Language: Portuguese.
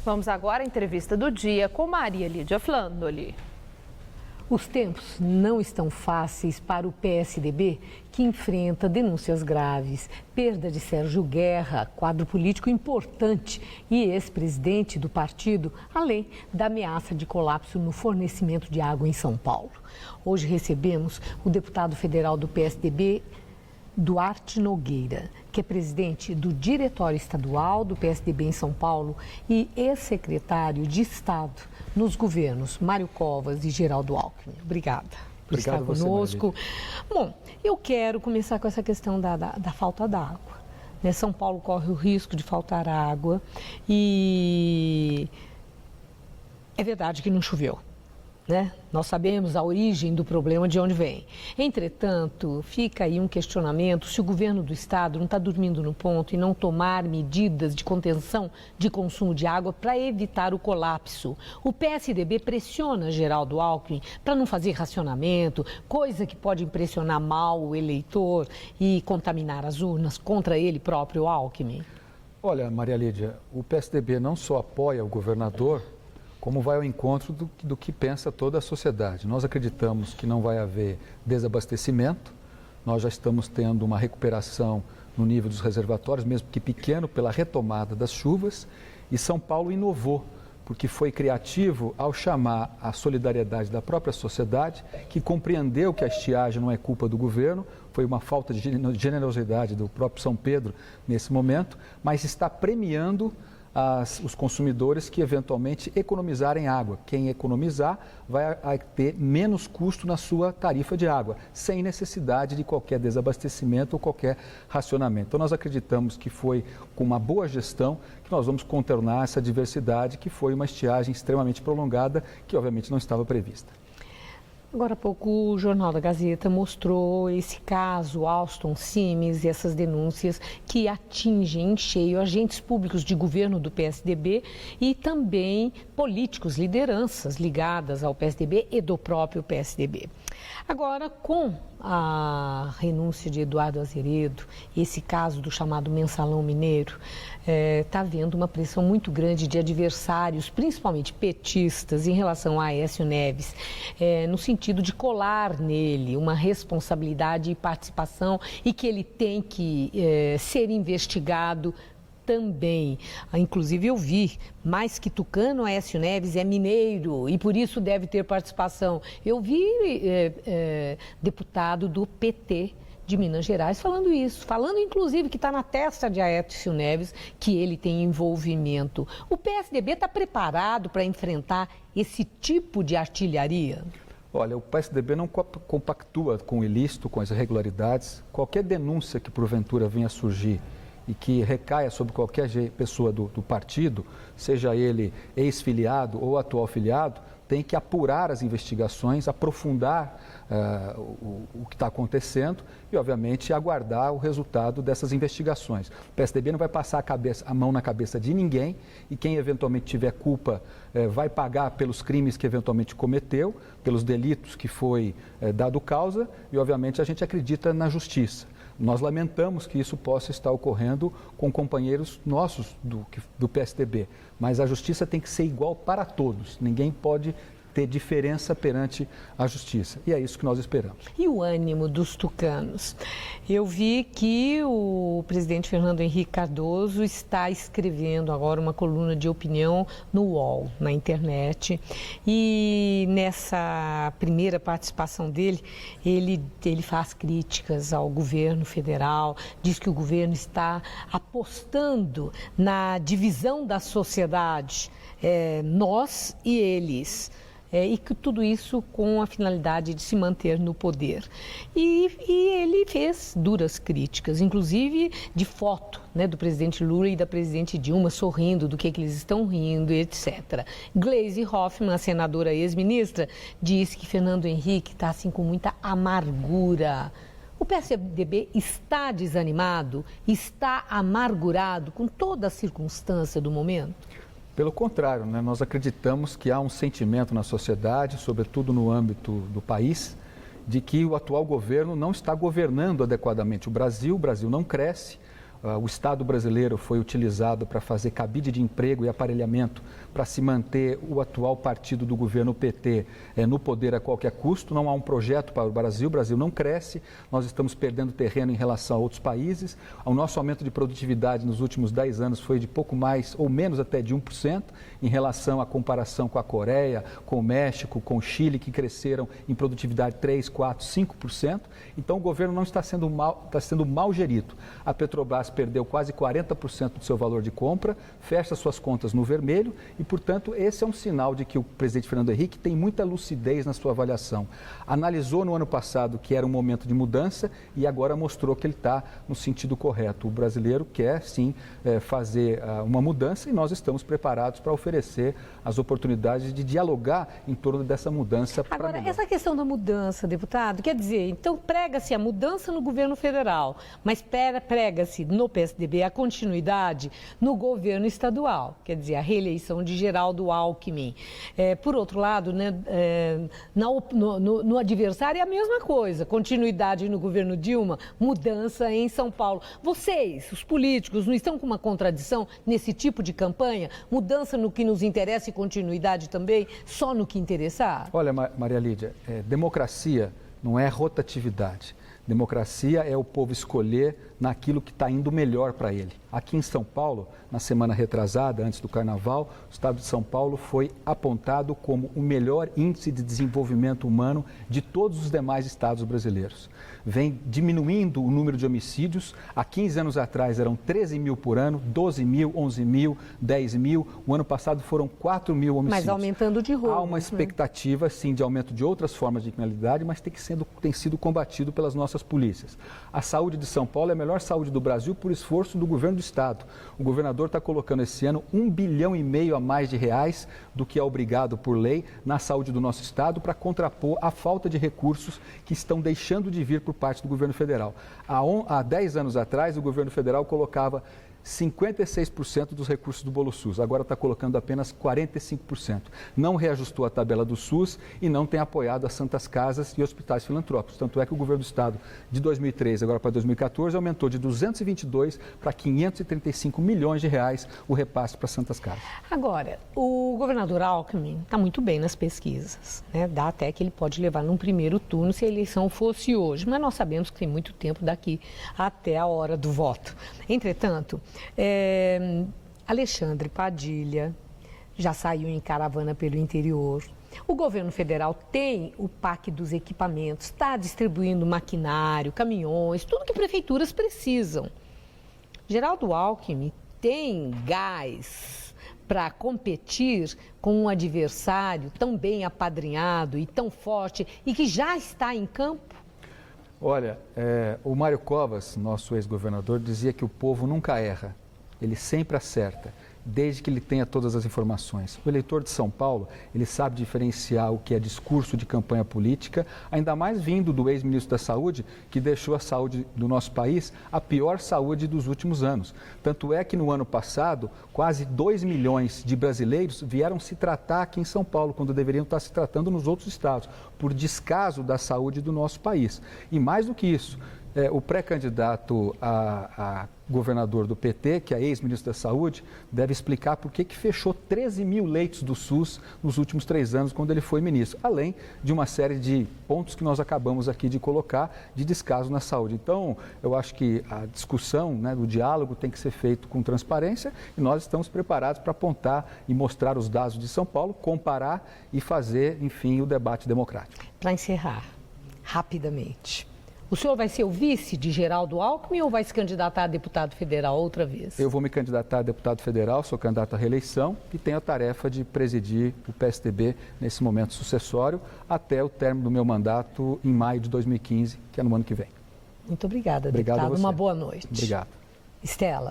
Vamos agora à entrevista do dia com Maria Lídia Flandoli. Os tempos não estão fáceis para o PSDB, que enfrenta denúncias graves, perda de Sérgio Guerra, quadro político importante e ex-presidente do partido, além da ameaça de colapso no fornecimento de água em São Paulo. Hoje recebemos o deputado federal do PSDB, Duarte Nogueira, que é presidente do Diretório Estadual do PSDB em São Paulo e ex-secretário de Estado nos governos Mário Covas e Geraldo Alckmin. Obrigada por estar conosco. Bom, eu quero começar com essa questão da falta d'água. São Paulo corre o risco de faltar água e é verdade que não choveu. Nós sabemos a origem do problema, de onde vem. Entretanto, fica aí um questionamento se o governo do estado não está dormindo no ponto e não tomar medidas de contenção de consumo de água para evitar o colapso. O PSDB pressiona Geraldo Alckmin para não fazer racionamento, coisa que pode impressionar mal o eleitor e contaminar as urnas contra ele próprio, Alckmin. Olha, Maria Lídia, o PSDB não só apoia o governador, como vai ao encontro do que pensa toda a sociedade. Nós acreditamos que não vai haver desabastecimento, nós já estamos tendo uma recuperação no nível dos reservatórios, mesmo que pequeno, pela retomada das chuvas, e São Paulo inovou, porque foi criativo ao chamar a solidariedade da própria sociedade, que compreendeu que a estiagem não é culpa do governo, foi uma falta de generosidade do próprio São Pedro nesse momento, mas está premiando os consumidores que eventualmente economizarem água. Quem economizar vai ter menos custo na sua tarifa de água, sem necessidade de qualquer desabastecimento ou qualquer racionamento. Então nós acreditamos que foi com uma boa gestão que nós vamos contornar essa diversidade, que foi uma estiagem extremamente prolongada, que obviamente não estava prevista. Agora há pouco o Jornal da Gazeta mostrou esse caso, Alstom Simes, e essas denúncias que atingem em cheio agentes públicos de governo do PSDB e também políticos, lideranças ligadas ao PSDB e do próprio PSDB. Agora, com a renúncia de Eduardo Azeredo, esse caso do chamado Mensalão Mineiro, está havendo uma pressão muito grande de adversários, principalmente petistas, em relação a Aécio Neves, no sentido de colar nele uma responsabilidade e participação e que ele tem que ser investigado também. Inclusive eu vi, mais que tucano, Aécio Neves é mineiro e por isso deve ter participação. Eu vi deputado do PT de Minas Gerais falando isso, falando inclusive que está na testa de Aécio Neves que ele tem envolvimento. O PSDB está preparado para enfrentar esse tipo de artilharia? Olha, o PSDB não compactua com o ilícito, com as irregularidades. Qualquer denúncia que porventura venha a surgir e que recaia sobre qualquer pessoa do partido, seja ele ex-filiado ou atual filiado, tem que apurar as investigações, aprofundar o que está acontecendo e, obviamente, aguardar o resultado dessas investigações. O PSDB não vai passar a mão na cabeça de ninguém e quem eventualmente tiver culpa vai pagar pelos crimes que eventualmente cometeu, pelos delitos que foi dado causa e, obviamente, a gente acredita na justiça. Nós lamentamos que isso possa estar ocorrendo com companheiros nossos do PSDB, mas a justiça tem que ser igual para todos, ninguém pode ter diferença perante a justiça. E é isso que nós esperamos. E o ânimo dos tucanos? Eu vi que o presidente Fernando Henrique Cardoso está escrevendo agora uma coluna de opinião no UOL, na internet. E nessa primeira participação dele, ele faz críticas ao governo federal, diz que o governo está apostando na divisão da sociedade, nós e eles. E que tudo isso com a finalidade de se manter no poder. E ele fez duras críticas, inclusive de foto, do presidente Lula e da presidente Dilma sorrindo, do que eles estão rindo, etc. Gleisi Hoffmann, a senadora ex-ministra, disse que Fernando Henrique está assim com muita amargura. O PSDB está desanimado, está amargurado com toda a circunstância do momento? Pelo contrário, nós acreditamos que há um sentimento na sociedade, sobretudo no âmbito do país, de que o atual governo não está governando adequadamente o Brasil não cresce, O Estado brasileiro foi utilizado para fazer cabide de emprego e aparelhamento para se manter o atual partido do governo PT no poder a qualquer custo. Não há um projeto para o Brasil não cresce, nós estamos perdendo terreno em relação a outros países. O nosso aumento de produtividade nos últimos 10 anos foi de pouco mais ou menos até de 1%, em relação à comparação com a Coreia, com o México, com o Chile, que cresceram em produtividade 3, 4, 5%. Então o governo não está sendo mal gerido. A Petrobras perdeu quase 40% do seu valor de compra, fecha suas contas no vermelho e, portanto, esse é um sinal de que o presidente Fernando Henrique tem muita lucidez na sua avaliação. Analisou no ano passado que era um momento de mudança e agora mostrou que ele está no sentido correto. O brasileiro quer, sim, fazer uma mudança e nós estamos preparados para oferecer as oportunidades de dialogar em torno dessa mudança. Agora, essa questão da mudança, deputado, quer dizer, então prega-se a mudança no governo federal, mas prega-se no PSDB a continuidade no governo estadual, quer dizer, a reeleição de Geraldo Alckmin. Por outro lado, né, no adversário é a mesma coisa, continuidade no governo Dilma, mudança em São Paulo. Vocês, os políticos, não estão com uma contradição nesse tipo de campanha? Mudança no que nos interessa e continuidade também, só no que interessar? Olha, Maria Lídia, democracia não é rotatividade. Democracia é o povo escolher naquilo que está indo melhor para ele. Aqui em São Paulo, na semana retrasada, antes do Carnaval, o estado de São Paulo foi apontado como o melhor índice de desenvolvimento humano de todos os demais estados brasileiros. Vem diminuindo o número de homicídios. Há 15 anos atrás eram 13 mil por ano, 12 mil, 11 mil, 10 mil. O ano passado foram 4 mil homicídios. Mas aumentando de roubo. Há uma expectativa, sim, de aumento de outras formas de criminalidade, mas tem sido combatido pelas nossas polícias. A saúde de São Paulo é a melhor saúde do Brasil por esforço do governo do estado. O governador está colocando esse ano 1,5 bilhão a mais de reais do que é obrigado por lei na saúde do nosso estado para contrapor a falta de recursos que estão deixando de vir por parte do governo federal. Há 10 anos atrás, o governo federal colocava 56% dos recursos do Bolo SUS, agora está colocando apenas 45%. Não reajustou a tabela do SUS e não tem apoiado as santas casas e hospitais filantrópicos. Tanto é que o governo do estado, de 2013 agora para 2014, aumentou de 222 para 535 milhões de reais o repasse para as santas casas. Agora, o governador Alckmin está muito bem nas pesquisas, né? Dá até que ele pode levar num primeiro turno se a eleição fosse hoje, mas nós sabemos que tem muito tempo daqui até a hora do voto. Entretanto, Alexandre Padilha já saiu em caravana pelo interior. O governo federal tem o PAC dos equipamentos, está distribuindo maquinário, caminhões, tudo que prefeituras precisam. Geraldo Alckmin tem gás para competir com um adversário tão bem apadrinhado e tão forte e que já está em campo? Olha, o Mário Covas, nosso ex-governador, dizia que o povo nunca erra, ele sempre acerta, desde que ele tenha todas as informações. O eleitor de São Paulo, ele sabe diferenciar o que é discurso de campanha política, ainda mais vindo do ex-ministro da Saúde, que deixou a saúde do nosso país a pior saúde dos últimos anos. Tanto é que no ano passado, quase 2 milhões de brasileiros vieram se tratar aqui em São Paulo, quando deveriam estar se tratando nos outros estados, por descaso da saúde do nosso país. E mais do que isso, o pré-candidato a governador do PT, que é ex-ministro da Saúde, deve explicar por que fechou 13 mil leitos do SUS nos últimos 3 anos, quando ele foi ministro, além de uma série de pontos que nós acabamos aqui de colocar de descaso na saúde. Então, eu acho que a discussão, né, do diálogo tem que ser feito com transparência e nós estamos preparados para apontar e mostrar os dados de São Paulo, comparar e fazer, enfim, o debate democrático. Para encerrar, rapidamente, o senhor vai ser o vice de Geraldo Alckmin ou vai se candidatar a deputado federal outra vez? Eu vou me candidatar a deputado federal, sou candidato à reeleição e tenho a tarefa de presidir o PSDB nesse momento sucessório até o término do meu mandato em maio de 2015, que é no ano que vem. Muito obrigada, Obrigado deputado. a você. Uma boa noite. Obrigado. Estela.